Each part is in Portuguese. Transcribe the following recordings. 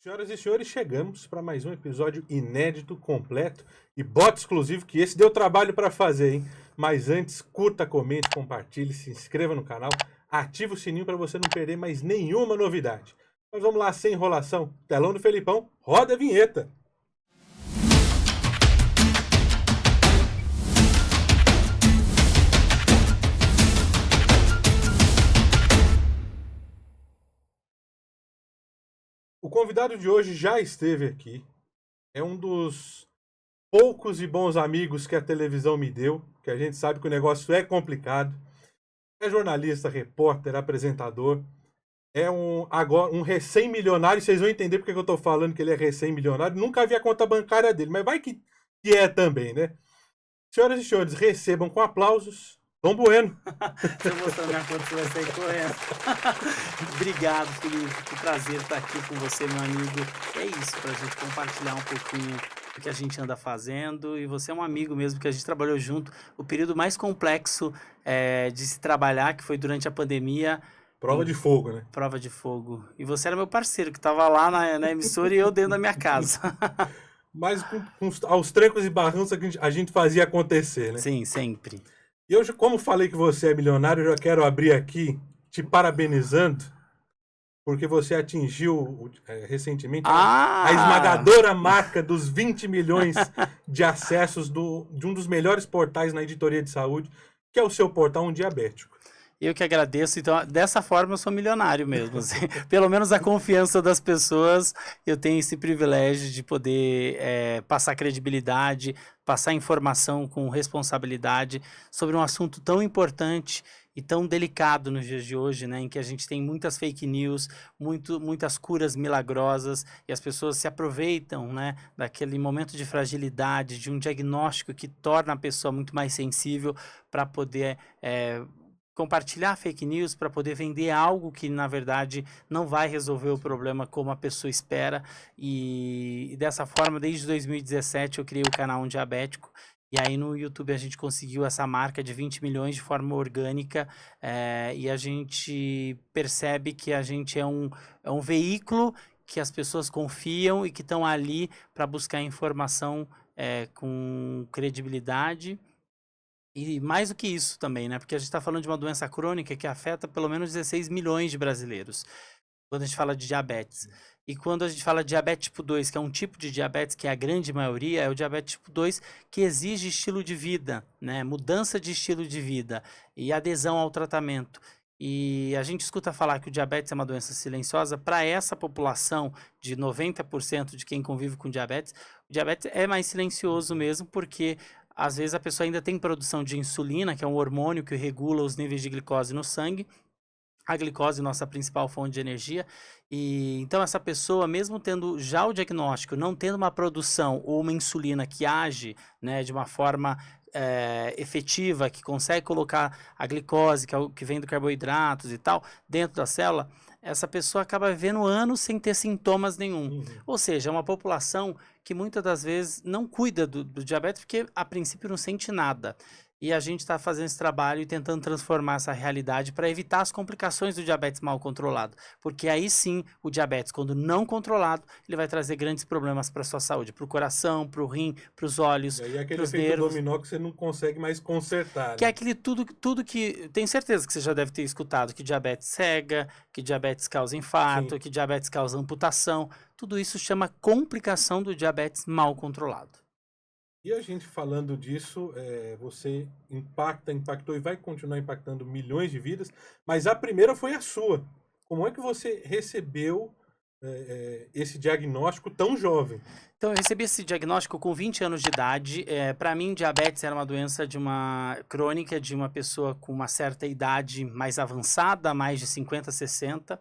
Senhoras e senhores, chegamos para mais um episódio inédito, completo e bota exclusivo, que esse deu trabalho para fazer, hein? Mas antes, curta, comente, compartilhe, se inscreva no canal, ative o sininho para você não perder mais nenhuma novidade. Mas vamos lá, sem enrolação, telão do Felipão, roda a vinheta! O convidado de hoje já esteve aqui, é um dos poucos e bons amigos que a televisão me deu, que a gente sabe que o negócio é complicado. É jornalista, repórter, apresentador. É agora um recém-milionário. Vocês vão entender porque que eu tô falando que ele é recém-milionário. Nunca vi a conta bancária dele, mas vai que é também, né? Senhoras e senhores, recebam com aplausos Tom Bueno. Se eu mostrar minha conta, você vai sair correndo. Obrigado, Felipe. Que prazer estar aqui com você, meu amigo. É isso, pra gente compartilhar um pouquinho do que a gente anda fazendo. E você é um amigo mesmo, que a gente trabalhou junto. O período mais complexo de se trabalhar, que foi durante a pandemia. Prova de fogo, né? Prova de fogo. E você era meu parceiro, que estava lá na emissora e eu dentro da minha casa. Mas aos trancos e barrancos a gente fazia acontecer, né? Sim, sempre. E eu, como falei que você é milionário, eu já quero abrir aqui te parabenizando, porque você atingiu recentemente a esmagadora marca dos 20 milhões de acessos de um dos melhores portais na editoria de saúde, que é o seu portal Um Diabético. Eu que agradeço. Então, dessa forma, eu sou milionário mesmo. Assim. Pelo menos a confiança das pessoas, eu tenho esse privilégio de poder passar credibilidade, passar informação com responsabilidade sobre um assunto tão importante e tão delicado nos dias de hoje, né, em que a gente tem muitas fake news, muitas curas milagrosas, e as pessoas se aproveitam, né, daquele momento de fragilidade, de um diagnóstico que torna a pessoa muito mais sensível para poder compartilhar fake news, para poder vender algo que, na verdade, não vai resolver o problema como a pessoa espera. E dessa forma, desde 2017, eu criei o canal Um Diabético. E aí no YouTube a gente conseguiu essa marca de 20 milhões de forma orgânica, e a gente percebe que a gente é um veículo que as pessoas confiam e que estão ali para buscar informação com credibilidade. E mais do que isso também, né? Porque a gente está falando de uma doença crônica que afeta pelo menos 16 milhões de brasileiros, quando a gente fala de diabetes. E quando a gente fala de diabetes tipo 2, que é um tipo de diabetes que é a grande maioria, é o diabetes tipo 2 que exige estilo de vida, né? Mudança de estilo de vida e adesão ao tratamento. E a gente escuta falar que o diabetes é uma doença silenciosa. Para essa população de 90% de quem convive com diabetes, o diabetes é mais silencioso mesmo, porque às vezes a pessoa ainda tem produção de insulina, que é um hormônio que regula os níveis de glicose no sangue. A glicose é nossa principal fonte de energia. E então essa pessoa, mesmo tendo já o diagnóstico, não tendo uma produção ou uma insulina que age, né, de uma forma efetiva, que consegue colocar a glicose, que vem do carboidratos e tal, dentro da célula, essa pessoa acaba vivendo anos sem ter sintomas nenhum. Ou seja, é uma população que muitas das vezes não cuida do diabetes, porque a princípio não sente nada. E a gente está fazendo esse trabalho e tentando transformar essa realidade para evitar as complicações do diabetes mal controlado. Porque aí sim, o diabetes, quando não controlado, ele vai trazer grandes problemas para a sua saúde, para o coração, para o rim, para os olhos, para os nervos. E aí aquele efeito dominó que você não consegue mais consertar. Que é aquele tudo que... Tenho certeza que você já deve ter escutado, que diabetes cega, que diabetes causa infarto, sim, que diabetes causa amputação. Tudo isso chama complicação do diabetes mal controlado. E a gente falando disso, você impactou e vai continuar impactando milhões de vidas, mas a primeira foi a sua. Como é que você recebeu esse diagnóstico tão jovem? Então, eu recebi esse diagnóstico com 20 anos de idade. Para mim, diabetes era uma doença crônica de uma pessoa com uma certa idade mais avançada, mais de 50, 60.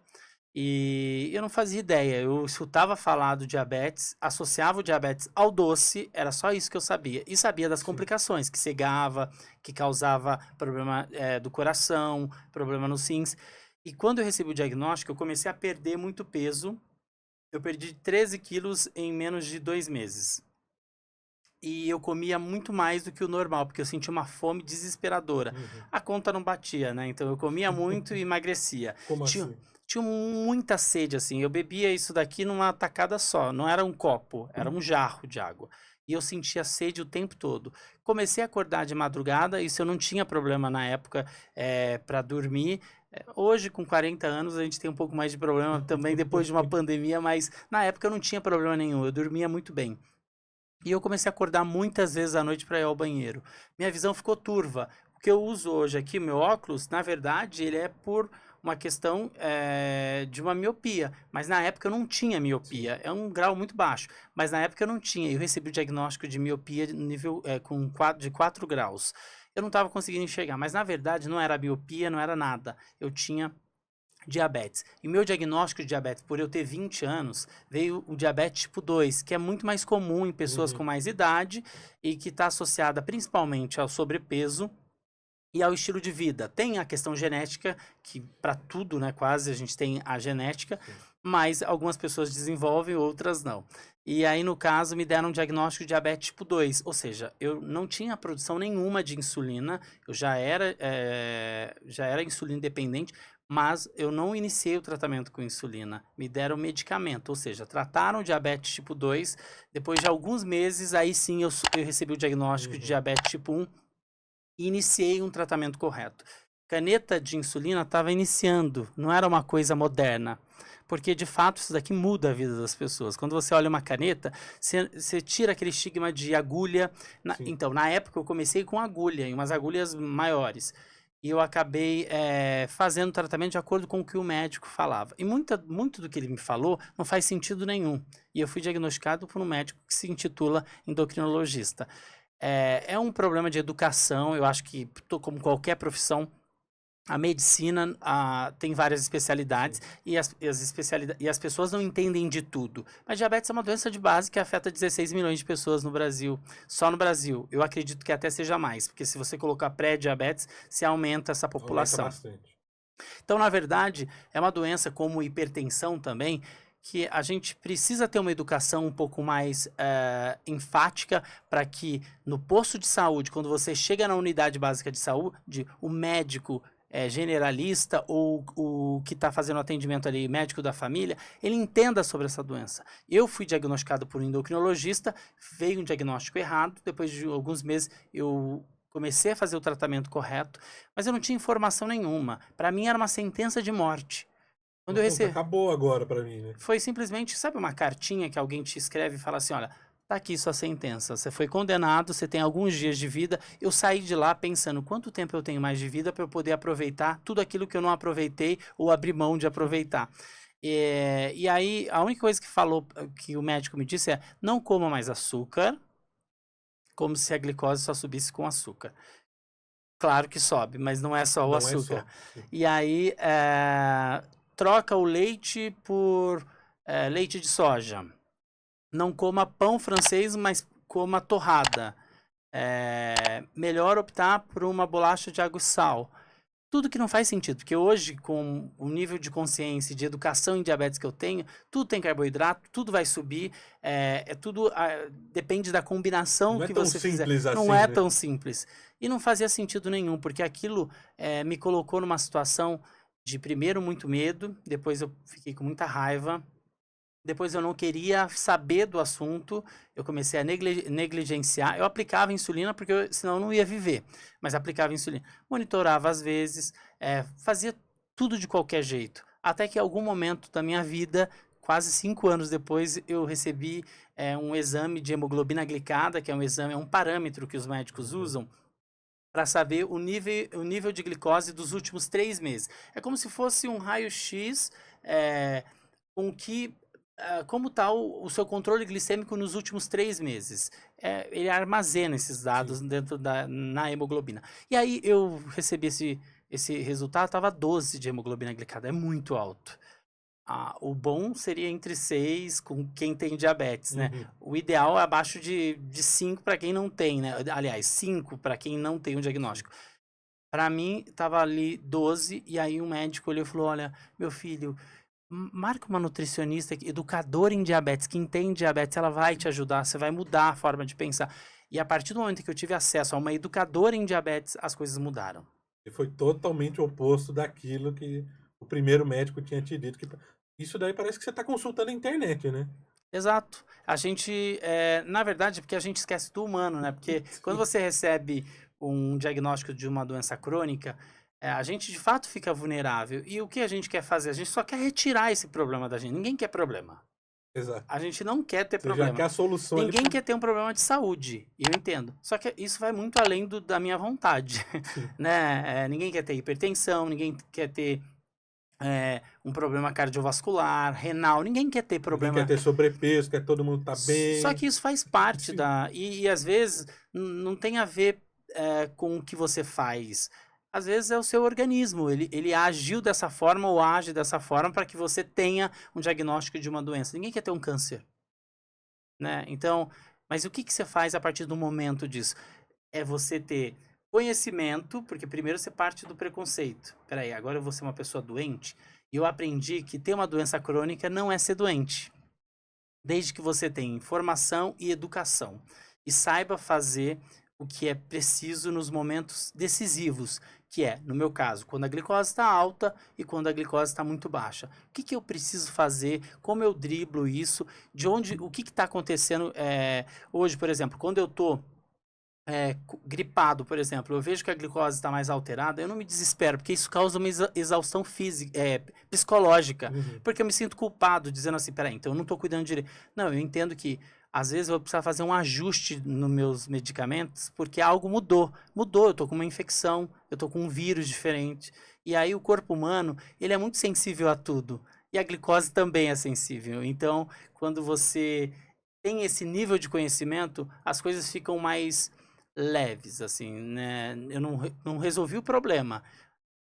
E eu não fazia ideia, eu escutava falar do diabetes, associava o diabetes ao doce, era só isso que eu sabia. E sabia das complicações, que cegava, que causava problema do coração, problema nos rins. E quando eu recebi o diagnóstico, eu comecei a perder muito peso. Eu perdi 13 quilos em menos de 2 meses. E eu comia muito mais do que o normal, porque eu sentia uma fome desesperadora. A conta não batia, né? Então eu comia muito e emagrecia. Como assim? tinha muita sede, assim. Eu bebia isso daqui numa tacada só. Não era um copo, era um jarro de água. E eu sentia sede o tempo todo. Comecei a acordar de madrugada, isso eu não tinha problema na época para dormir. Hoje, com 40 anos, a gente tem um pouco mais de problema também depois de uma pandemia, mas na época eu não tinha problema nenhum, eu dormia muito bem. E eu comecei a acordar muitas vezes à noite para ir ao banheiro. Minha visão ficou turva. O que eu uso hoje aqui, meu óculos, na verdade, ele é por uma questão de uma miopia. Mas na época eu não tinha miopia. É um grau muito baixo. Mas na época eu não tinha. Eu recebi o diagnóstico de miopia de nível de 4 graus. Eu não estava conseguindo enxergar. Mas na verdade não era miopia, não era nada. Eu tinha diabetes. E meu diagnóstico de diabetes, por eu ter 20 anos, veio o diabetes tipo 2, que é muito mais comum em pessoas com mais idade e que está associada principalmente ao sobrepeso e ao estilo de vida. Tem a questão genética, que para tudo, né, quase a gente tem a genética, mas algumas pessoas desenvolvem, outras não. E aí, no caso, me deram um diagnóstico de diabetes tipo 2, ou seja, eu não tinha produção nenhuma de insulina, eu já era insulina dependente, mas eu não iniciei o tratamento com insulina. Me deram medicamento, ou seja, trataram o diabetes tipo 2. Depois de alguns meses, aí sim eu recebi o diagnóstico de diabetes tipo 1 e iniciei um tratamento correto. Caneta de insulina estava iniciando, não era uma coisa moderna. Porque, de fato, isso daqui muda a vida das pessoas. Quando você olha uma caneta, você tira aquele estigma de agulha. Então, na época, eu comecei com agulha, em umas agulhas maiores. E eu acabei fazendo tratamento de acordo com o que o médico falava. E muito do que ele me falou não faz sentido nenhum. E eu fui diagnosticado por um médico que se intitula endocrinologista. É um problema de educação, eu acho que, como qualquer profissão, a medicina tem várias especialidades e as pessoas não entendem de tudo. Mas diabetes é uma doença de base que afeta 16 milhões de pessoas no Brasil. Só no Brasil. Eu acredito que até seja mais, porque se você colocar pré-diabetes, se aumenta essa população. Aumenta bastante. Então, na verdade, é uma doença como hipertensão também, que a gente precisa ter uma educação um pouco mais enfática para que no posto de saúde, quando você chega na unidade básica de saúde, o médico generalista ou o que está fazendo atendimento ali, médico da família, ele entenda sobre essa doença. Eu fui diagnosticado por um endocrinologista, veio um diagnóstico errado, depois de alguns meses eu comecei a fazer o tratamento correto, mas eu não tinha informação nenhuma. Para mim era uma sentença de morte. Quando eu recebi... Acabou agora para mim, né? Foi simplesmente, sabe, uma cartinha que alguém te escreve e fala assim, olha, tá aqui sua sentença, você foi condenado, você tem alguns dias de vida. Eu saí de lá pensando, quanto tempo eu tenho mais de vida para eu poder aproveitar tudo aquilo que eu não aproveitei ou abrir mão de aproveitar. E aí, a única coisa que o médico me disse é, não coma mais açúcar, como se a glicose só subisse com açúcar. Claro que sobe, mas não é só o açúcar. E aí, troca o leite por leite de soja. Não coma pão francês, mas coma torrada. Melhor optar por uma bolacha de água e sal. Tudo que não faz sentido, porque hoje, com o nível de consciência e de educação em diabetes que eu tenho, tudo tem carboidrato, tudo vai subir, tudo depende da combinação que você fizer. Não é tão simples. E não fazia sentido nenhum, porque aquilo me colocou numa situação de, primeiro, muito medo, depois eu fiquei com muita raiva, depois eu não queria saber do assunto, eu comecei a negligenciar. Eu aplicava insulina porque senão eu não ia viver, mas aplicava insulina. Monitorava às vezes, fazia tudo de qualquer jeito. Até que em algum momento da minha vida, quase 5 anos depois, eu recebi um exame de hemoglobina glicada, que é um parâmetro que os médicos usam para saber o nível de glicose dos últimos 3 meses. É como se fosse um raio-x com que... como está o seu controle glicêmico nos últimos 3 meses. Ele armazena esses dados dentro na hemoglobina. E aí eu recebi esse resultado, estava 12 de hemoglobina glicada, é muito alto. O bom seria entre 6 com quem tem diabetes, né? O ideal é abaixo de 5 para quem não tem, né? Aliás, 5 para quem não tem o diagnóstico. Para mim, estava ali 12, e aí um médico olhou e falou, olha, meu filho... marca uma nutricionista, educadora em diabetes, que entende diabetes, ela vai te ajudar, você vai mudar a forma de pensar. E a partir do momento que eu tive acesso a uma educadora em diabetes, as coisas mudaram. E foi totalmente o oposto daquilo que o primeiro médico tinha te dito que... Isso daí parece que você está consultando a internet, né? Exato. A gente, na verdade, porque a gente esquece do humano, né? Porque quando você recebe um diagnóstico de uma doença crônica, a gente de fato fica vulnerável. E o que a gente quer fazer? A gente só quer retirar esse problema da gente. Ninguém quer problema. Exato. A gente não quer ter Você já problema. quer a solução Ninguém ali. quer ter um problema de saúde, e eu entendo. Só que isso vai muito além da minha vontade, Sim. né? Ninguém quer ter hipertensão, ninguém quer ter um problema cardiovascular, renal, ninguém quer ter Ninguém problema. quer ter sobrepeso, quer todo mundo estar bem. Só que isso faz parte Sim. E às vezes não tem a ver com o que você faz. Às vezes é o seu organismo, ele agiu dessa forma ou age dessa forma para que você tenha um diagnóstico de uma doença. Ninguém quer ter um câncer, né? Então, mas o que você faz a partir do momento disso? É você ter conhecimento, porque primeiro você parte do preconceito. Peraí, agora eu vou ser uma pessoa doente? E eu aprendi que ter uma doença crônica não é ser doente. Desde que você tenha informação e educação. E saiba fazer o que é preciso nos momentos decisivos, que é, no meu caso, quando a glicose está alta e quando a glicose está muito baixa. O que eu preciso fazer? Como eu driblo isso? O que está acontecendo hoje, por exemplo, quando eu estou gripado, por exemplo, eu vejo que a glicose está mais alterada, eu não me desespero, porque isso causa uma exaustão física, psicológica, porque eu me sinto culpado, dizendo assim, peraí, então eu não estou cuidando direito. Não, eu entendo que às vezes eu vou precisar fazer um ajuste nos meus medicamentos, porque algo mudou, eu estou com uma infecção, eu estou com um vírus diferente, e aí o corpo humano, ele é muito sensível a tudo, e a glicose também é sensível, então quando você tem esse nível de conhecimento, as coisas ficam mais leves, assim, né? Eu não resolvi o problema.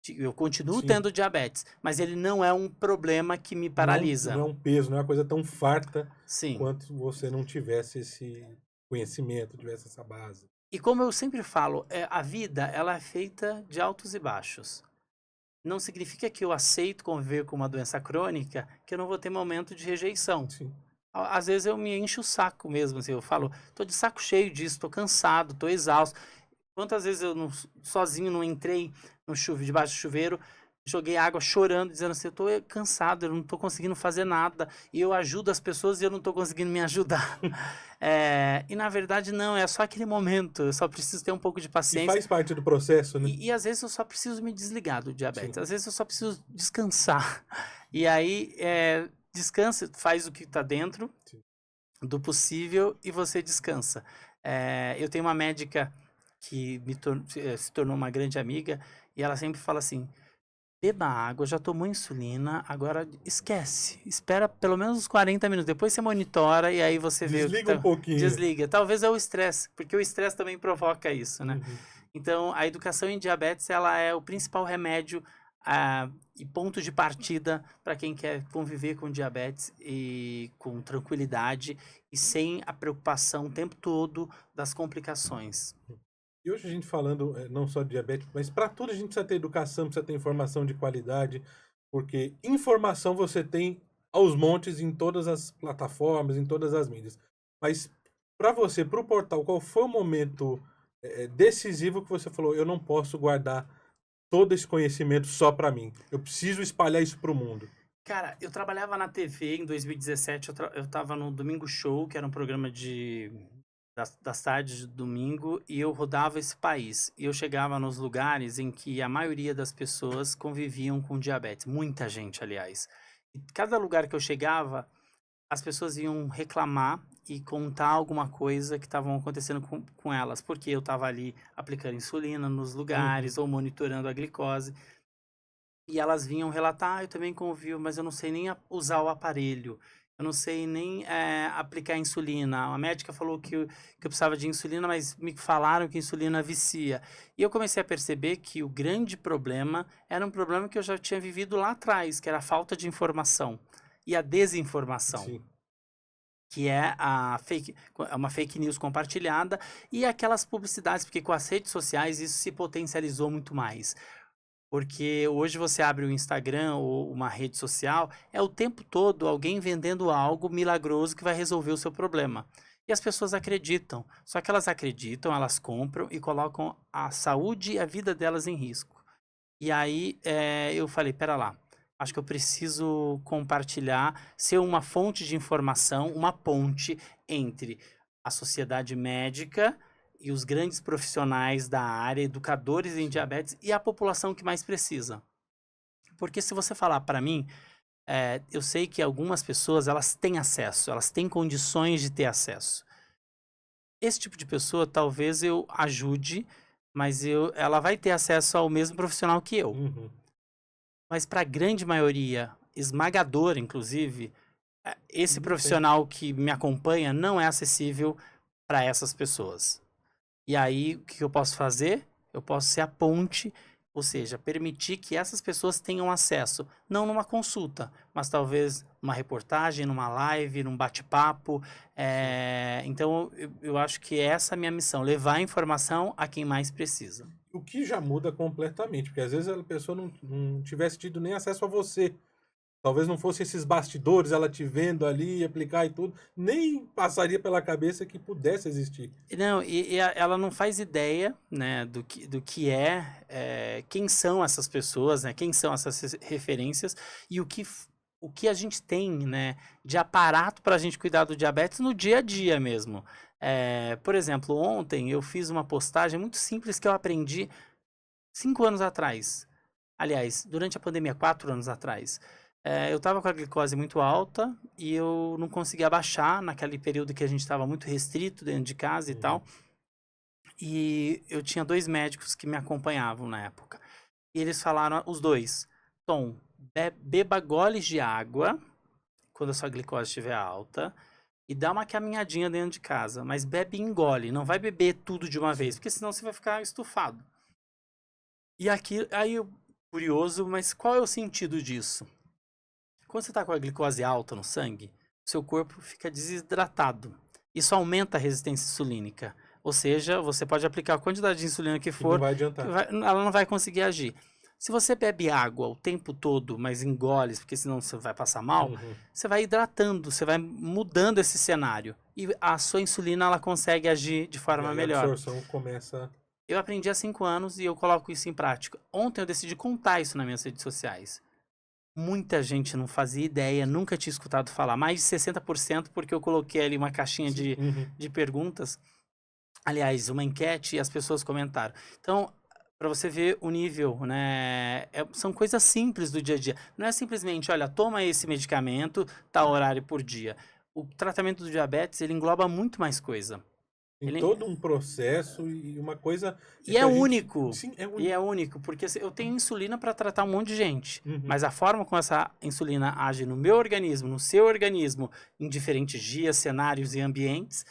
Eu continuo Sim. tendo diabetes, mas ele não é um problema que me paralisa. Não é um peso, não é uma coisa tão farta Sim. quanto você não tivesse esse conhecimento, tivesse essa base. E como eu sempre falo, a vida ela é feita de altos e baixos. Não significa que eu aceito conviver com uma doença crônica que eu não vou ter momento de rejeição. Sim. Às vezes eu me encho o saco mesmo, assim, eu falo, tô de saco cheio disso, tô cansado, tô exausto. Quantas vezes eu sozinho não entrei debaixo do chuveiro, joguei água chorando, dizendo assim, eu tô cansado, eu não tô conseguindo fazer nada, e eu ajudo as pessoas e eu não tô conseguindo me ajudar. E na verdade não, é só aquele momento, eu só preciso ter um pouco de E paciência. faz parte do processo, né? E às vezes eu só preciso me desligar do diabetes, Sim. às vezes eu só preciso descansar. E aí, descansa, faz o que está dentro do possível e você descansa. Eu tenho uma médica que se tornou uma grande amiga e ela sempre fala assim, beba água, já tomou insulina, agora esquece, espera pelo menos uns 40 minutos, depois você monitora e aí você vê o que Desliga um pouquinho. Desliga, talvez é o estresse, porque o estresse também provoca isso, né? Então, a educação em diabetes, ela é o principal remédio e ponto de partida para quem quer conviver com diabetes e com tranquilidade e sem a preocupação o tempo todo das complicações. E hoje a gente falando não só de diabetes, mas para tudo a gente precisa ter educação, precisa ter informação de qualidade, porque informação você tem aos montes em todas as plataformas, em todas as mídias. Mas para você, para o portal, qual foi o momento decisivo que você falou, eu não posso guardar todo esse conhecimento só para mim, eu preciso espalhar isso para o mundo? Cara, eu trabalhava na TV em 2017, eu tava no Domingo Show, que era um programa das tardes de domingo, e eu rodava esse país. E eu chegava nos lugares em que a maioria das pessoas conviviam com diabetes. Muita gente, aliás. E cada lugar que eu chegava, as pessoas iam reclamar e contar alguma coisa que estavam acontecendo com elas. Porque eu estava ali aplicando insulina nos lugares ou monitorando a glicose. E elas vinham relatar, eu também convivo, mas eu não sei nem usar o aparelho. Eu não sei nem aplicar insulina. A médica falou que eu precisava de insulina, mas me falaram que insulina vicia. E eu comecei a perceber que o grande problema era um problema que eu já tinha vivido lá atrás, que era a falta de informação e a desinformação. Sim. Que é uma fake news compartilhada e aquelas publicidades, porque com as redes sociais isso se potencializou muito mais. Porque hoje você abre o Instagram ou uma rede social, é o tempo todo alguém vendendo algo milagroso que vai resolver o seu problema. E as pessoas acreditam. Só que elas acreditam, elas compram e colocam a saúde e a vida delas em risco. E aí eu falei, pera lá, Acho que eu preciso compartilhar, ser uma fonte de informação, uma ponte entre a sociedade médica e os grandes profissionais da área, educadores em diabetes e a população que mais precisa. Porque se você falar para mim, eu sei que algumas pessoas elas têm acesso, elas têm condições de ter acesso. Esse tipo de pessoa talvez eu ajude, mas ela vai ter acesso ao mesmo profissional que eu. Uhum. Mas para a grande maioria, esmagadora inclusive, esse Não tem. profissional que me acompanha não é acessível para essas pessoas. E aí, o que eu posso fazer? Eu posso ser a ponte, ou seja, permitir que essas pessoas tenham acesso, não numa consulta, mas talvez numa reportagem, numa live, num bate-papo. Então, eu acho que essa é a minha missão, levar a informação a quem mais precisa. O que já muda completamente, porque às vezes a pessoa não tivesse tido nem acesso a você. Talvez não fosse esses bastidores, ela te vendo ali, aplicar e tudo, nem passaria pela cabeça que pudesse existir. Não, ela não faz ideia, né, do que quem são essas pessoas, né, quem são essas referências e o que a gente tem, né, de aparato para a gente cuidar do diabetes no dia a dia mesmo. Por exemplo, ontem eu fiz uma postagem muito simples que eu aprendi 5 anos atrás. Aliás, durante a pandemia, 4 anos atrás. Eu estava com a glicose muito alta e eu não conseguia baixar naquele período que a gente estava muito restrito dentro de casa e tal. E eu tinha 2 médicos que me acompanhavam na época. E eles falaram, os dois, Tom, beba goles de água quando a sua glicose estiver alta e dá uma caminhadinha dentro de casa, mas bebe e engole, não vai beber tudo de uma vez, porque senão você vai ficar estufado. E aqui, curioso, mas qual é o sentido disso? Quando você está com a glicose alta no sangue, seu corpo fica desidratado. Isso aumenta a resistência insulínica. Ou seja, você pode aplicar a quantidade de insulina que for, não vai adiantar. Ela não vai conseguir agir. Se você bebe água o tempo todo, mas engole, porque senão você vai passar mal, você vai hidratando, você vai mudando esse cenário. E a sua insulina ela consegue agir de forma melhor. A absorção começa... Eu aprendi há 5 anos e eu coloco isso em prática. Ontem eu decidi contar isso nas minhas redes sociais. Muita gente não fazia ideia, nunca tinha escutado falar. Mais de 60% porque eu coloquei ali uma caixinha de perguntas. Aliás, uma enquete e as pessoas comentaram. Então, para você ver o nível, né? São coisas simples do dia a dia. Não é simplesmente, olha, toma esse medicamento, tal horário por dia. O tratamento do diabetes, ele engloba muito mais coisa. Tem todo um processo e uma coisa... E é único. Sim, é único. E é único, porque eu tenho insulina para tratar um monte de gente. Mas a forma como essa insulina age no meu organismo, no seu organismo, em diferentes dias, cenários e ambientes,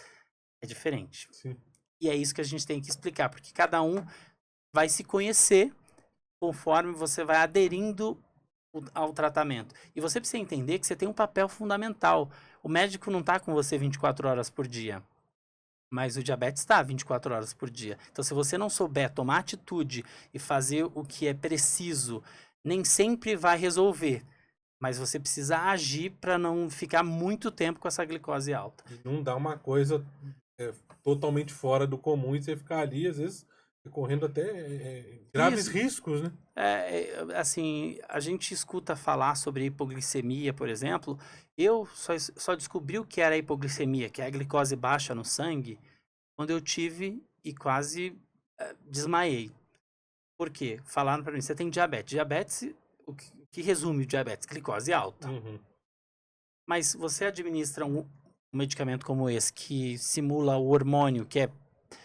é diferente. Sim. E é isso que a gente tem que explicar, porque cada um vai se conhecer conforme você vai aderindo ao tratamento. E você precisa entender que você tem um papel fundamental. O médico não está com você 24 horas por dia. Mas o diabetes está 24 horas por dia. Então, se você não souber tomar atitude e fazer o que é preciso, nem sempre vai resolver. Mas você precisa agir para não ficar muito tempo com essa glicose alta. E não dá uma coisa totalmente fora do comum e você ficar ali, às vezes, correndo até graves riscos, né? Assim, a gente escuta falar sobre hipoglicemia, por exemplo. Eu só descobri o que era hipoglicemia, que é a glicose baixa no sangue, quando eu tive e quase desmaiei. Por quê? Falaram para mim, você tem diabetes. Diabetes, o que resume o diabetes? Glicose alta. Mas você administra um medicamento como esse, que simula o hormônio, que é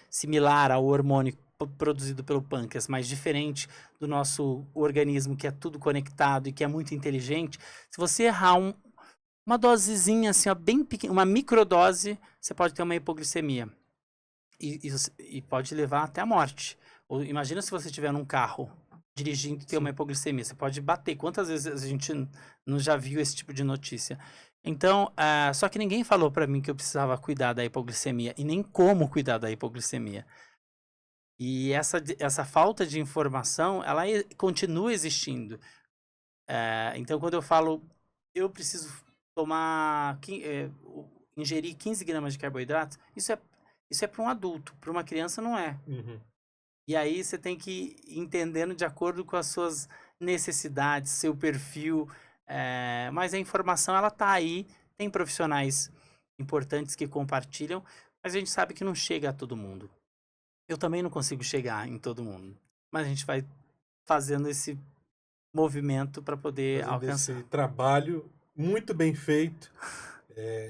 similar ao hormônio produzido pelo pâncreas, mas diferente do nosso organismo, que é tudo conectado e que é muito inteligente. Se você errar uma dosezinha assim, ó, bem pequena, uma microdose, você pode ter uma hipoglicemia. E pode levar até a morte. Ou imagina se você estiver num carro dirigindo e ter uma hipoglicemia. Você pode bater. Quantas vezes a gente não já viu esse tipo de notícia? Então, só que ninguém falou para mim que eu precisava cuidar da hipoglicemia e nem como cuidar da hipoglicemia. E essa falta de informação, ela continua existindo. Então, quando eu falo, eu preciso ingerir 15 gramas de carboidratos, isso é para um adulto, para uma criança não é. E aí você tem que ir entendendo de acordo com as suas necessidades, seu perfil, mas a informação ela tá aí, tem profissionais importantes que compartilham, mas a gente sabe que não chega a todo mundo. Eu também não consigo chegar em todo mundo, mas a gente vai fazendo esse movimento para poder Fazendo alcançar. esse trabalho muito bem feito,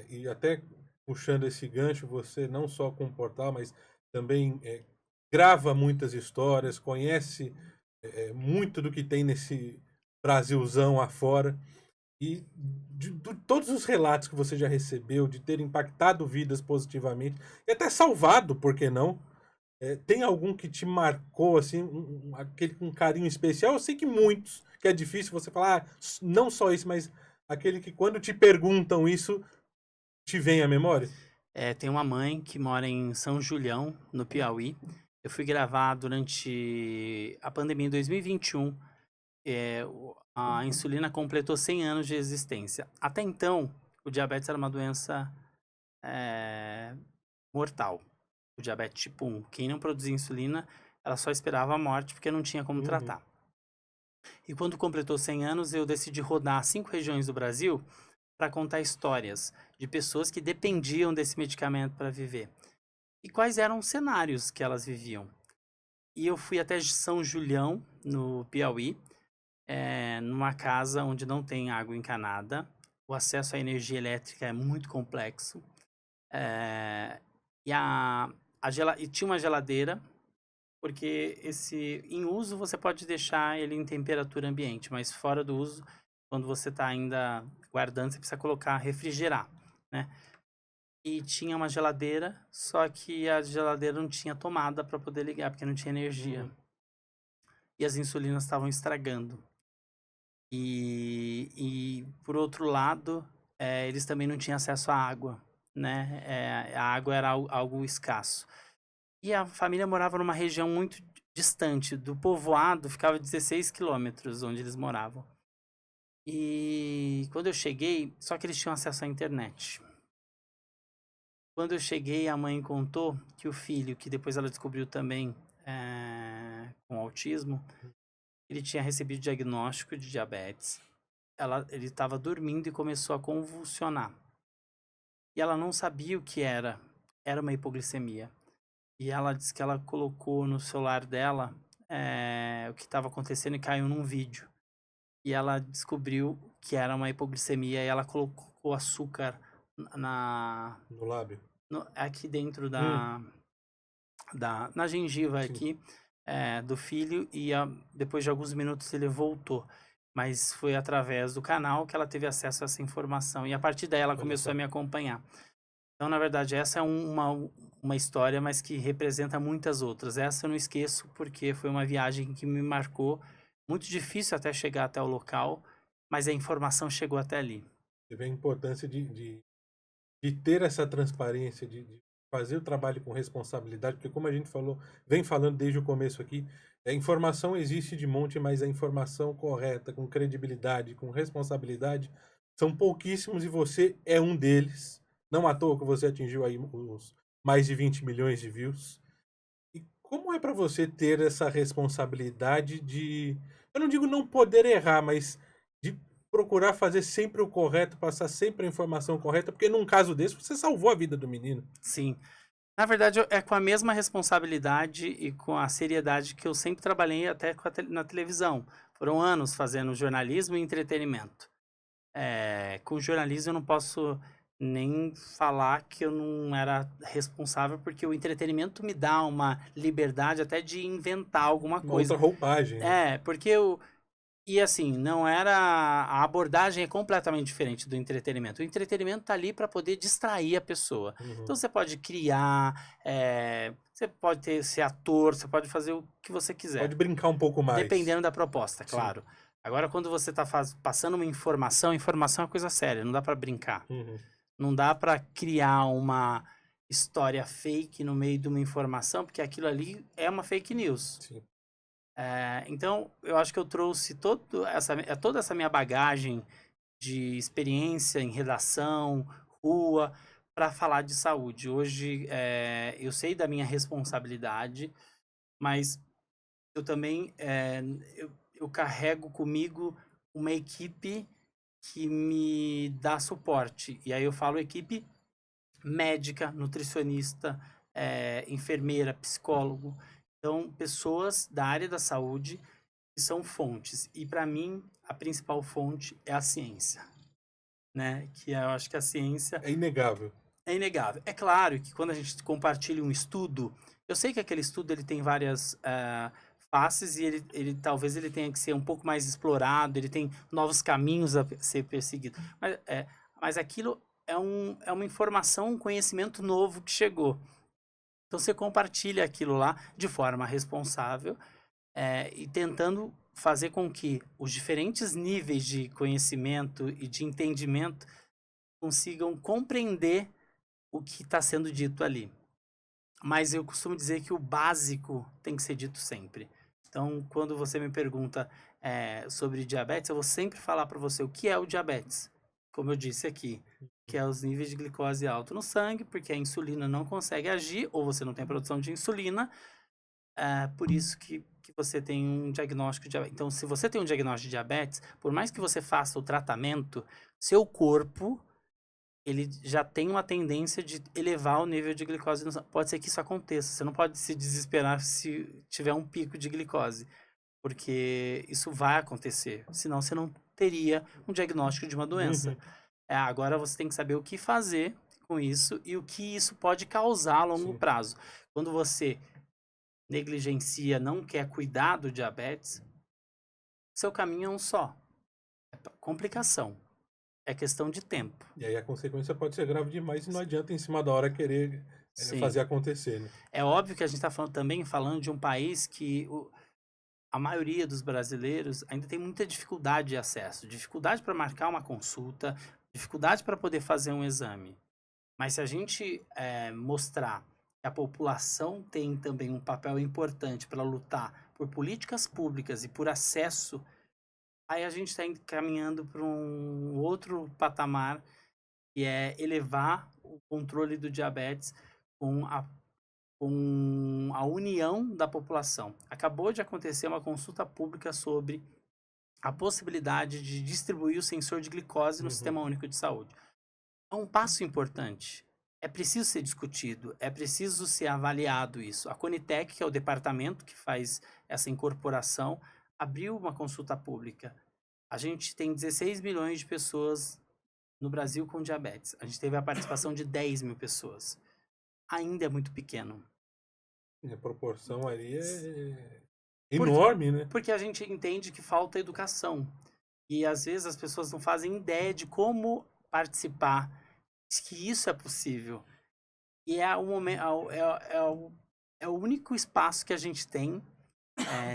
e até puxando esse gancho, você não só com o portal, mas também grava muitas histórias, conhece muito do que tem nesse Brasilzão afora. E de todos os relatos que você já recebeu, de ter impactado vidas positivamente, e até salvado, por que não? Tem algum que te marcou, assim, aquele com carinho especial? Eu sei que muitos, que é difícil você falar, não só isso, mas aquele que quando te perguntam isso, te vem à memória? Tem uma mãe que mora em São Julião, no Piauí. Eu fui gravar durante a pandemia em 2021. A insulina completou 100 anos de existência. Até então, o diabetes era uma doença mortal. O diabetes tipo 1. Quem não produzia insulina, ela só esperava a morte porque não tinha como Uhum. tratar. E quando completou 100 anos, eu decidi rodar 5 regiões do Brasil para contar histórias de pessoas que dependiam desse medicamento para viver. E quais eram os cenários que elas viviam. E eu fui até São Julião, no Piauí, numa casa onde não tem água encanada. O acesso à energia elétrica é muito complexo. E tinha uma geladeira, porque em uso você pode deixar ele em temperatura ambiente, mas fora do uso, quando você está ainda guardando, você precisa colocar, refrigerar, né? E tinha uma geladeira, só que a geladeira não tinha tomada para poder ligar, porque não tinha energia. E as insulinas estavam estragando. E por outro lado, eles também não tinham acesso à água, né? A água era algo escasso. E a família morava numa região muito distante do povoado, ficava 16 quilômetros onde eles moravam. E quando eu cheguei, só que eles tinham acesso à internet. Quando eu cheguei, a mãe contou que o filho, que depois ela descobriu também com autismo, ele tinha recebido diagnóstico de diabetes. Ele estava dormindo e começou a convulsionar. E ela não sabia o que era. Era uma hipoglicemia. E ela disse que ela colocou no celular dela o que estava acontecendo e caiu num vídeo. E ela descobriu que era uma hipoglicemia e ela colocou açúcar No lábio? aqui dentro na gengiva Sim. aqui do filho e depois de alguns minutos ele voltou. Mas foi através do canal que ela teve acesso a essa informação. E a partir daí ela começou a me acompanhar. Então, na verdade, essa é uma história, mas que representa muitas outras. Essa eu não esqueço porque foi uma viagem que me marcou. Muito difícil até chegar até o local, mas a informação chegou até ali. Você vê a importância de ter essa transparência, de fazer o trabalho com responsabilidade, porque como a gente falou, vem falando desde o começo aqui, a informação existe de monte, mas a informação correta, com credibilidade, com responsabilidade, são pouquíssimos e você é um deles. Não à toa que você atingiu aí os mais de 20 milhões de views. E como é para você ter essa responsabilidade de, eu não digo não poder errar, mas de procurar fazer sempre o correto, passar sempre a informação correta, porque num caso desse você salvou a vida do menino. Sim. Na verdade, é com a mesma responsabilidade e com a seriedade que eu sempre trabalhei até na televisão. Foram anos fazendo jornalismo e entretenimento. Com jornalismo eu não posso nem falar que eu não era responsável, porque o entretenimento me dá uma liberdade até de inventar alguma Uma coisa. outra roupagem, né? Porque eu. E assim, não era. A abordagem é completamente diferente do entretenimento. O entretenimento tá ali para poder distrair a pessoa. Então você pode criar, você pode ser ator, você pode fazer o que você quiser. Pode brincar um pouco mais. Dependendo da proposta, Sim. claro. Agora, quando você está passando uma informação é uma coisa séria, não dá para brincar. Não dá para criar uma história fake no meio de uma informação, porque aquilo ali é uma fake news. Sim. Então, eu acho que eu trouxe toda essa minha bagagem de experiência em redação, rua, para falar de saúde. Hoje, eu sei da minha responsabilidade, mas eu também eu eu carrego comigo uma equipe que me dá suporte. E aí eu falo equipe médica, nutricionista, enfermeira, psicólogo. Então, pessoas da área da saúde que são fontes. E para mim, a principal fonte é a ciência, né? Que eu acho que a ciência É inegável. é inegável. É claro que quando a gente compartilha um estudo, eu sei que aquele estudo ele tem várias faces e ele talvez ele tenha que ser um pouco mais explorado, ele tem novos caminhos a ser perseguido. Mas aquilo é uma informação, um conhecimento novo que chegou. Então você compartilha aquilo lá de forma responsável e tentando fazer com que os diferentes níveis de conhecimento e de entendimento consigam compreender o que está sendo dito ali. Mas eu costumo dizer que o básico tem que ser dito sempre. Então, quando você me pergunta sobre diabetes, eu vou sempre falar para você o que é o diabetes. Como eu disse aqui, que é os níveis de glicose alto no sangue, porque a insulina não consegue agir, ou você não tem produção de insulina, por isso que você tem um diagnóstico de diabetes. Então, se você tem um diagnóstico de diabetes, por mais que você faça o tratamento, seu corpo ele já tem uma tendência de elevar o nível de glicose no sangue. Pode ser que isso aconteça. Você não pode se desesperar se tiver um pico de glicose, porque isso vai acontecer. Senão você não teria um diagnóstico de uma doença. Agora você tem que saber o que fazer com isso e o que isso pode causar a longo prazo. Quando você negligencia, não quer cuidar do diabetes, seu caminho é um só. É complicação. É questão de tempo. E aí a consequência pode ser grave demais e não adianta em cima da hora querer fazer acontecer, né? É óbvio que a gente está também falando de um país que a maioria dos brasileiros ainda tem muita dificuldade de acesso, dificuldade para marcar uma consulta, dificuldade para poder fazer um exame. Mas se a gente mostrar que a população tem também um papel importante para lutar por políticas públicas e por acesso, aí a gente está caminhando para um outro patamar, que é elevar o controle do diabetes com a união da população. Acabou de acontecer uma consulta pública sobre a possibilidade de distribuir o sensor de glicose no Sistema Único de Saúde. É um passo importante. É preciso ser discutido, é preciso ser avaliado isso. A Conitec, que é o departamento que faz essa incorporação, abriu uma consulta pública. A gente tem 16 milhões de pessoas no Brasil com diabetes. A gente teve a participação de 10 mil pessoas. Ainda é muito pequeno. A proporção ali é enorme, né? Porque a gente entende que falta educação. E às vezes as pessoas não fazem ideia de como participar, que isso é possível. E é o único espaço que a gente tem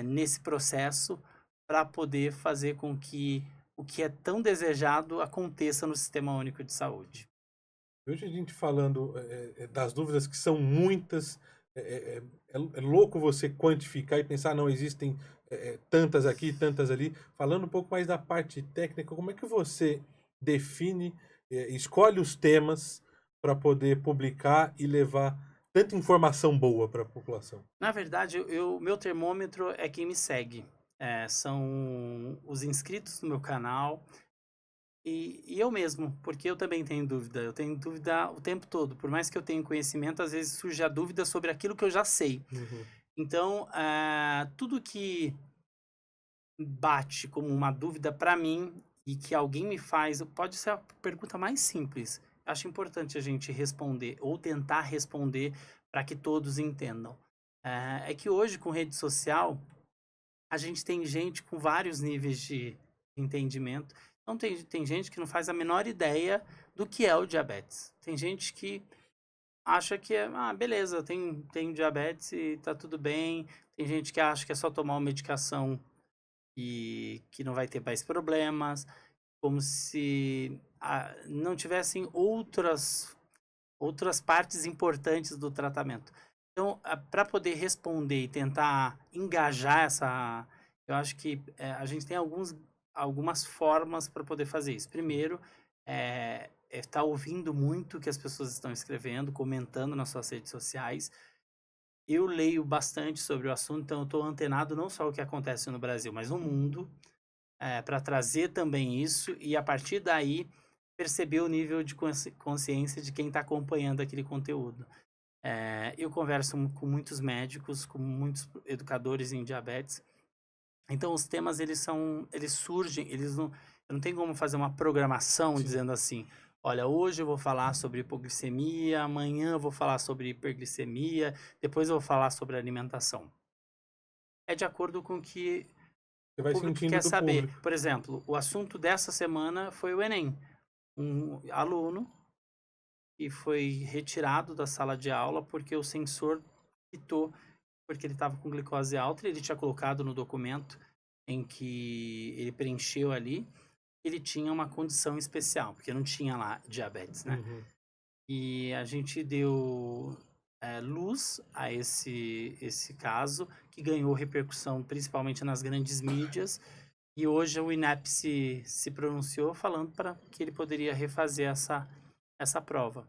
nesse processo para poder fazer com que o que é tão desejado aconteça no Sistema Único de Saúde. Hoje a gente falando das dúvidas que são muitas, é louco você quantificar e pensar, não, existem tantas aqui, tantas ali. Falando um pouco mais da parte técnica, como é que você define, escolhe os temas para poder publicar e levar tanta informação boa para a população? Na verdade, meu termômetro é quem me segue. São os inscritos no meu canal e eu mesmo, porque eu também tenho dúvida. Eu tenho dúvida o tempo todo. Por mais que eu tenha conhecimento, às vezes surge a dúvida sobre aquilo que eu já sei. Então, tudo que bate como uma dúvida para mim e que alguém me faz, pode ser a pergunta mais simples. Acho importante a gente responder ou tentar responder para que todos entendam. É que hoje, com rede social, a gente tem gente com vários níveis de entendimento. Então, tem gente que não faz a menor ideia do que é o diabetes. Tem gente que acha que beleza, tenho diabetes e tá tudo bem. Tem gente que acha que é só tomar uma medicação e que não vai ter mais problemas, como se não tivessem outras partes importantes do tratamento. Então, para poder responder e tentar engajar eu acho que a gente tem algumas formas para poder fazer isso. Primeiro, estar ouvindo muito o que as pessoas estão escrevendo, comentando nas suas redes sociais. eu leio bastante sobre o assunto, então eu estou antenado não só o que acontece no Brasil, mas no mundo, para trazer também isso e a partir daí perceber o nível de consciência de quem está acompanhando aquele conteúdo. Eu converso com muitos médicos, com muitos educadores em diabetes. Então os temas eles surgem, eu não tenho como fazer uma programação Sim. dizendo assim, olha, hoje eu vou falar sobre hipoglicemia, amanhã eu vou falar sobre hiperglicemia, depois eu vou falar sobre alimentação. É de acordo com o que Você o vai público sentindo quer do saber. público. Por exemplo, o assunto dessa semana foi o Enem. Um aluno que foi retirado da sala de aula porque o sensor pitou, porque ele estava com glicose alta e ele tinha colocado no documento em que ele preencheu ali, ele tinha uma condição especial, porque não tinha lá diabetes, né? Uhum. E a gente deu luz a esse caso, que ganhou repercussão principalmente nas grandes mídias, e hoje o INEP se pronunciou falando para que ele poderia refazer essa prova.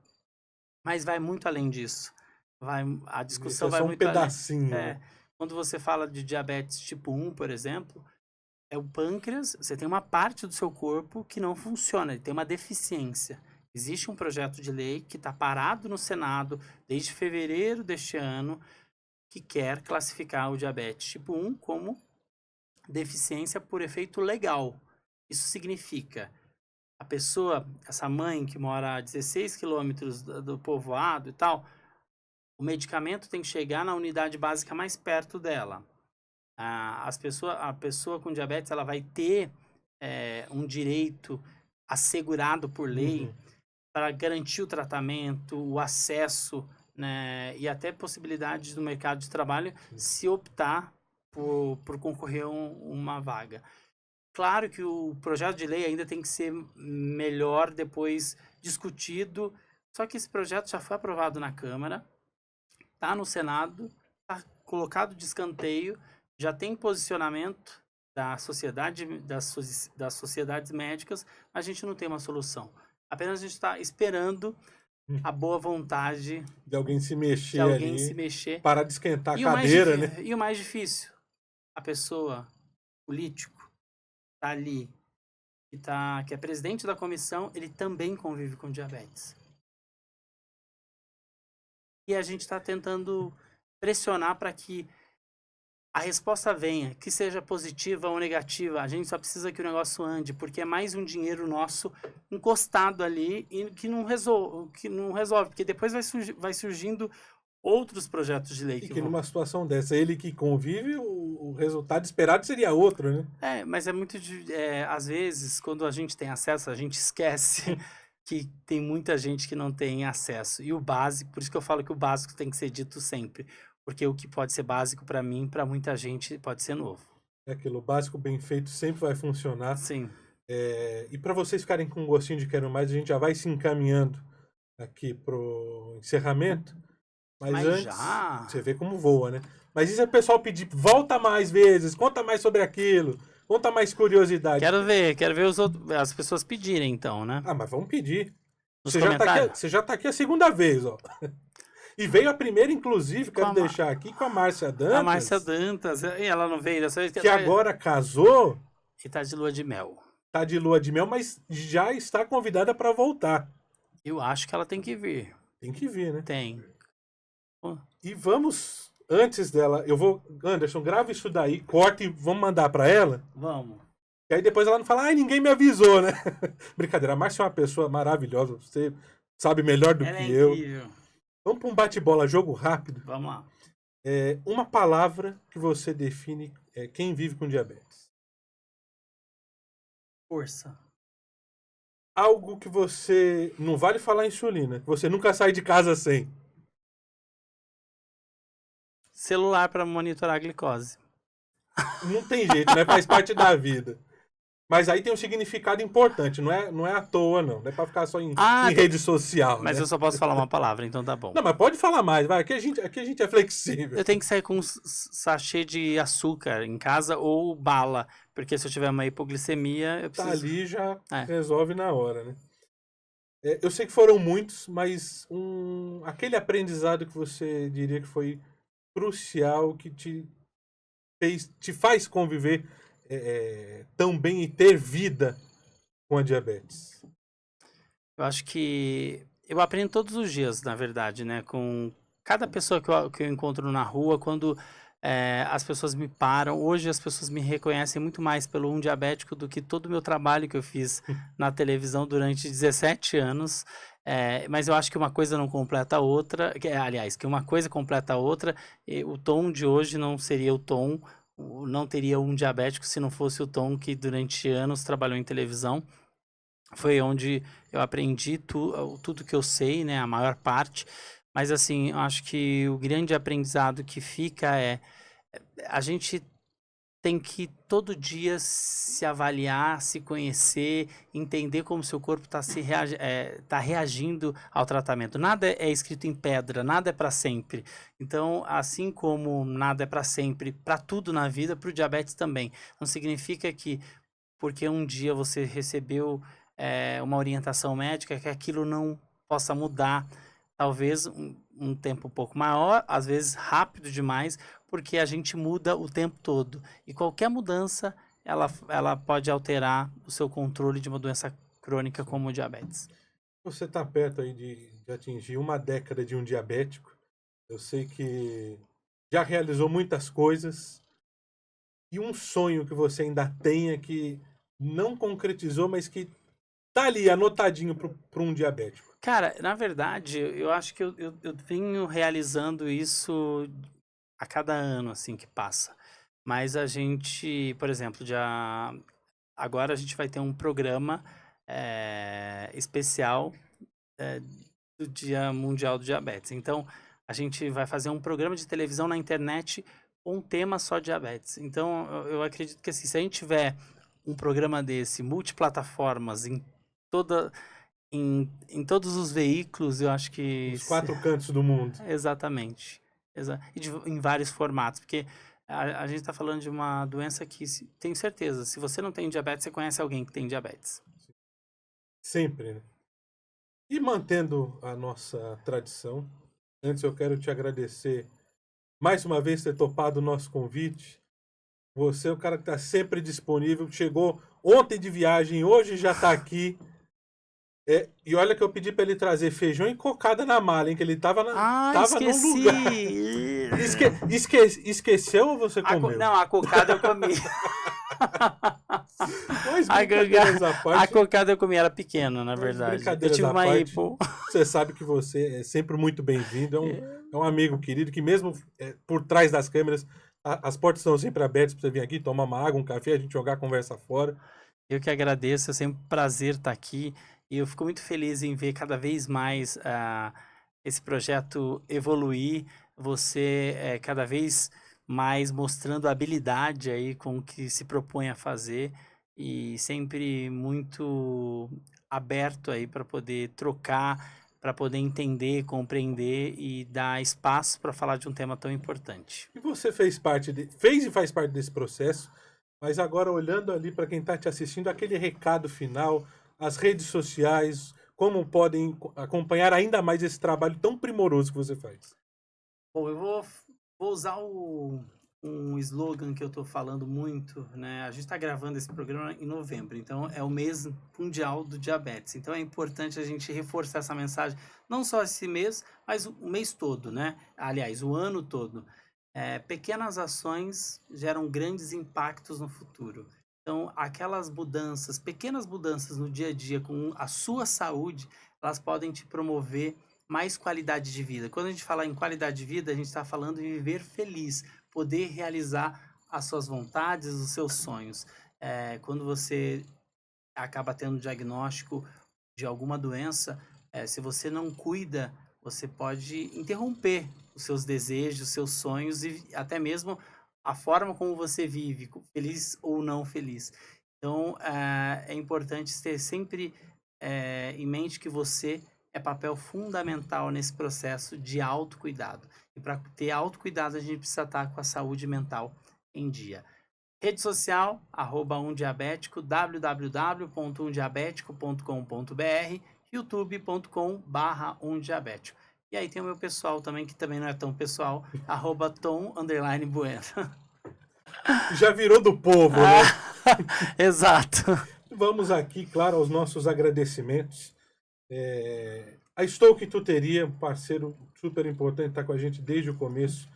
Mas vai muito além disso. A Isso discussão é vai só um muito além. pedacinho, né? Quando você fala de diabetes tipo 1, por exemplo, é o pâncreas, você tem uma parte do seu corpo que não funciona, ele tem uma deficiência. Existe um projeto de lei que está parado no Senado desde fevereiro deste ano, que quer classificar o diabetes tipo 1 como deficiência por efeito legal. Isso significa a pessoa, essa mãe que mora a 16 quilômetros do povoado e tal, o medicamento tem que chegar na unidade básica mais perto dela. A pessoa com diabetes ela vai ter um direito assegurado por lei para garantir o tratamento, o acesso, né, e até possibilidades no mercado de trabalho se optar por concorrer a uma vaga. Claro que o projeto de lei ainda tem que ser melhor depois discutido, só que esse projeto já foi aprovado na Câmara, está no Senado, está colocado de escanteio, já tem posicionamento da sociedade, das sociedades médicas, a gente não tem uma solução. Apenas a gente está esperando a boa vontade de alguém se mexer de alguém ali, se mexer. parar de esquentar a E cadeira, né? E o mais difícil, a pessoa, político, está ali, que é presidente da comissão, ele também convive com diabetes. E a gente está tentando pressionar para que a resposta venha, que seja positiva ou negativa. A gente só precisa que o negócio ande, porque é mais um dinheiro nosso encostado ali e que não resolve, porque depois vai surgindo outros projetos de lei E que que vão. numa situação dessa, ele que convive, o resultado esperado seria outro, né? Mas é muito. Às vezes, quando a gente tem acesso, a gente esquece que tem muita gente que não tem acesso. E o básico, por isso que eu falo que o básico tem que ser dito sempre. Porque o que pode ser básico para mim, para muita gente, pode ser novo. É aquilo, o básico bem feito sempre vai funcionar. Sim. E para vocês ficarem com um gostinho de quero mais, a gente já vai se encaminhando aqui pro encerramento. Mas antes, já? você vê como voa, né? Mas e se o pessoal pedir, volta mais vezes, conta mais sobre aquilo, conta mais curiosidade. Quero ver as pessoas pedirem, então, né? Ah, mas vamos pedir. Nos Você comentários? já tá aqui a segunda vez, ó. E veio a primeira, inclusive, quero Com a deixar aqui, com a Márcia Dantas. A Márcia Dantas, e ela não veio dessa vez? Que agora casou, E tá de lua de mel. tá de lua de mel, mas já está convidada para voltar. Eu acho que ela tem que vir. Tem que vir, né? Tem. E vamos, antes dela, Anderson, grava isso daí, corta e vamos mandar para ela. Vamos. E aí depois ela não fala, ai, ninguém me avisou, né? Brincadeira, a Márcia é uma pessoa maravilhosa, você sabe melhor do Ela que é eu. incrível. Vamos para um bate-bola, jogo rápido. Vamos lá. Uma palavra que você define quem vive com diabetes. Força. Algo que você... Não vale falar insulina, que você nunca sai de casa sem. Celular para monitorar a glicose. Não tem jeito, né? Faz parte da vida. Mas aí tem um significado importante, não é à toa, não. Não é pra ficar só em rede social. Mas né? eu só posso falar uma palavra, então tá bom. Não, mas pode falar mais, vai. Aqui a gente é flexível. Eu tenho que sair com um sachê de açúcar em casa ou bala, porque se eu tiver uma hipoglicemia, eu preciso... Tá ali já resolve na hora, né? Eu sei que foram muitos, mas aquele aprendizado que você diria que foi crucial que te faz conviver tão bem e ter vida com a diabetes? Eu acho que eu aprendo todos os dias, na verdade, né? Com cada pessoa que eu encontro na rua, quando as pessoas me param. Hoje as pessoas me reconhecem muito mais pelo Um Diabético do que todo o meu trabalho que eu fiz na televisão durante 17 anos. Mas eu acho que uma coisa não completa a outra. Aliás, que uma coisa completa a outra. E o Tom de hoje não seria o Tom, não teria Um Diabético se não fosse o Tom que durante anos trabalhou em televisão. Foi onde eu aprendi tudo que eu sei, né, a maior parte. Mas assim, eu acho que o grande aprendizado que fica a gente tem que todo dia se avaliar, se conhecer, entender como seu corpo está tá reagindo ao tratamento. Nada é escrito em pedra, nada é para sempre. Então, assim como nada é para sempre, para tudo na vida, para o diabetes também. Não significa que porque um dia você recebeu uma orientação médica que aquilo não possa mudar. Talvez um tempo um pouco maior, às vezes rápido demais, porque a gente muda o tempo todo. E qualquer mudança, ela pode alterar o seu controle de uma doença crônica como o diabetes. Você está perto aí de atingir uma década de um diabético. Eu sei que já realizou muitas coisas. E um sonho que você ainda tenha que não concretizou, mas que tá ali anotadinho para um diabético. Cara, na verdade, eu acho que eu venho realizando isso a cada ano, assim, que passa. Mas a gente, por exemplo, agora a gente vai ter um programa especial do Dia Mundial do Diabetes. Então, a gente vai fazer um programa de televisão na internet com um tema só diabetes. Então, eu acredito que assim, se a gente tiver um programa desse, multiplataformas, em todos os veículos, eu acho que... Os 4 cantos do mundo. Exatamente. Em vários formatos, porque a gente está falando de uma doença que, tenho certeza, se você não tem diabetes, você conhece alguém que tem diabetes. Sempre, né? E mantendo a nossa tradição, antes eu quero te agradecer mais uma vez ter topado o nosso convite. Você é o cara que está sempre disponível. Chegou ontem de viagem, hoje já está aqui. E olha que eu pedi para ele trazer feijão e cocada na mala, hein? Que ele tava Esqueci! no lugar. Esqueceu ou você comeu? Não, a cocada eu comi. Mas brincadeiras à parte. A cocada eu comi, era pequena, na verdade. Eu tive uma hipo. Você sabe que você é sempre muito bem-vindo. É um amigo querido que mesmo por trás das câmeras, as portas estão sempre abertas para você vir aqui, tomar uma água, um café, a gente jogar a conversa fora. Eu que agradeço, é sempre um prazer estar aqui. E eu fico muito feliz em ver cada vez mais esse projeto evoluir. Você cada vez mais mostrando a habilidade aí com o que se propõe a fazer. E sempre muito aberto aí para poder trocar, para poder entender, compreender e dar espaço para falar de um tema tão importante. E você fez e faz parte desse processo, mas agora olhando ali para quem está te assistindo, aquele recado final, as redes sociais, como podem acompanhar ainda mais esse trabalho tão primoroso que você faz? Bom, eu vou usar um slogan que eu estou falando muito, né? A gente está gravando esse programa em novembro, então é o mês mundial do diabetes. Então é importante a gente reforçar essa mensagem, não só esse mês, mas o mês todo, né? Aliás, o ano todo. Pequenas ações geram grandes impactos no futuro. Então, aquelas mudanças, pequenas mudanças no dia a dia com a sua saúde, elas podem te promover mais qualidade de vida. Quando a gente fala em qualidade de vida, a gente está falando em viver feliz, poder realizar as suas vontades, os seus sonhos. Quando você acaba tendo um diagnóstico de alguma doença, se você não cuida, você pode interromper os seus desejos, os seus sonhos e até mesmo a forma como você vive, feliz ou não feliz. Então, é importante ter sempre em mente que você é papel fundamental nesse processo de autocuidado. E para ter autocuidado, a gente precisa estar com a saúde mental em dia. Rede social, @umdiabético, www.umdiabético.com.br, youtube.com/umdiabético. E aí tem o meu pessoal também, que também não é tão pessoal, @tom_bueno. Já virou do povo, né? Exato. Vamos aqui, claro, aos nossos agradecimentos. A Stoke Tutoria, um parceiro super importante, está com a gente desde o começo.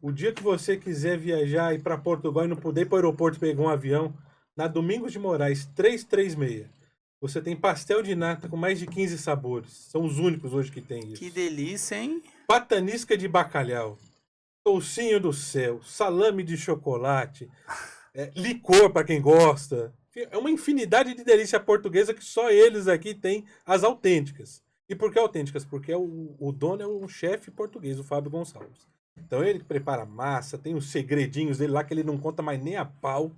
O dia que você quiser viajar e ir para Portugal e não puder ir para o aeroporto pegar um avião, na Domingos de Moraes 336, você tem pastel de nata com mais de 15 sabores. São os únicos hoje que tem isso. Que delícia, hein? Patanisca de bacalhau, toucinho do céu, salame de chocolate, licor para quem gosta. É uma infinidade de delícia portuguesa que só eles aqui têm as autênticas. E por que autênticas? Porque o dono é um chefe português, o Fábio Gonçalves. Então ele que prepara massa, tem os segredinhos dele lá que ele não conta mais nem a pau.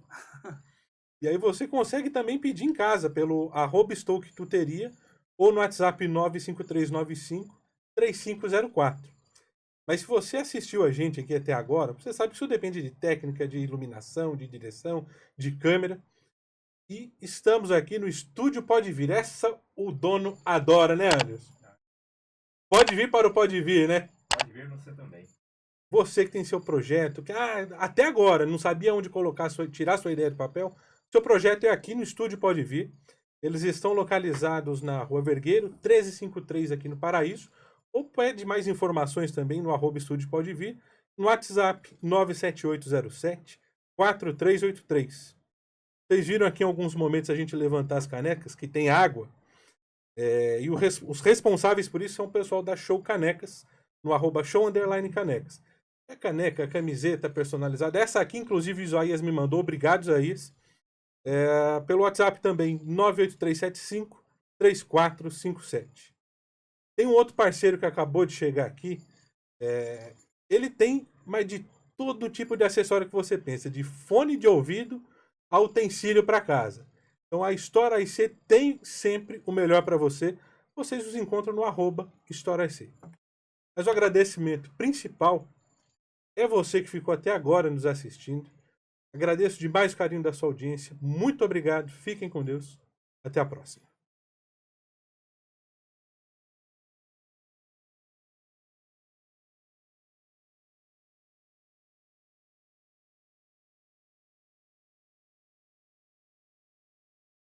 E aí você consegue também pedir em casa pelo @Stoke Tutoria ou no WhatsApp 95395-3504. Mas se você assistiu a gente aqui até agora, você sabe que isso depende de técnica, de iluminação, de direção, de câmera. E estamos aqui no Estúdio Pode Vir. Essa o dono adora, né, Anderson? Pode vir para o Pode Vir, né? Pode vir você também. Você que tem seu projeto, que até agora não sabia onde colocar, tirar sua ideia do papel, seu projeto é aqui no Estúdio Pode Vir. Eles estão localizados na Rua Vergueiro, 1353 aqui no Paraíso. Ou pede mais informações também no @Estúdio Pode Vir, no WhatsApp 97807-4383. Vocês viram aqui em alguns momentos a gente levantar as canecas, que tem água. E os responsáveis por isso são o pessoal da Show Canecas, no @show_canecas. A caneca, a camiseta personalizada. Essa aqui, inclusive, o Isaías me mandou. Obrigado, Isaías. Pelo WhatsApp também, 98375-3457. Tem um outro parceiro que acabou de chegar aqui. Ele tem mais de todo tipo de acessório que você pensa, de fone de ouvido a utensílio para casa. Então a Store IC tem sempre o melhor para você. Vocês os encontram no @Store IC. Mas o agradecimento principal é você que ficou até agora nos assistindo. Agradeço demais o carinho da sua audiência. Muito obrigado. Fiquem com Deus. Até a próxima.